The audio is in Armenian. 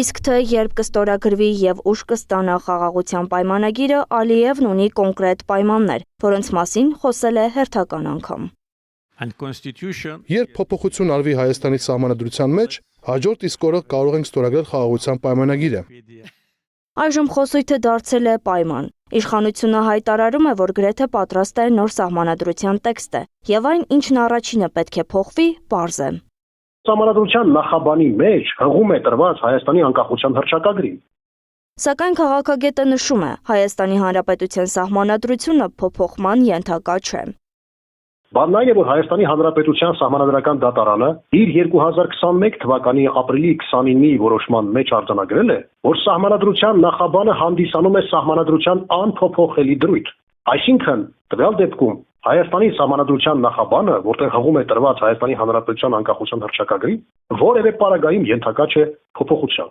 Իսկ թե երբ կստորագրվի եւ ուշ կստանա խաղաղության պայմանագիրը, Ալիևն ունի կոնկրետ պայմաններ, որոնց մասին խոսել է հերթական անգամ։ Երբ փոփոխություն արվի Հայաստանի սահմանադրության մեջ, հաջորդ իսկ օրը կարող ենք ստորագրել խաղաղության պայմանագիրը։ Այժմ խոսույթը դարձել է պայման։ Իշխանությունը հայտարարում է, որ գրեթե պատրաստ է նոր սահմանադրության տեքստը, եւ այն, ինչն առաջինը պետք է փոխվի, պարզ է։ Սահմանադրության նախաբանի մեջ հղում է տրված Հայաստանի անկախության հռչակագրին։ Սակայն քաղաքագետը նշում է, Հայաստանի Հանրապետության սահմանադրությունը փոփոխման ենթակա չէ։ Բանն այն է, որ Հայաստանի Հանրապետության սահմանադրական դատարանը իր 2021 թվականի ապրիլի 29-ի որոշման մեջ արձանագրել է, որ սահմանադրության նախաբանը հանդիսանում է սահմանադրության անփոփոխելի դրույթ։ Այսինքն, տվյալ դեպքում Հայաստանի սահմանադրության նախաբանը, որտեղ հղում է տրված Հայաստանի Հանրապետության անկախության հռչակագրին, որևէ պարագայում ենթակա չէ փոփոխության։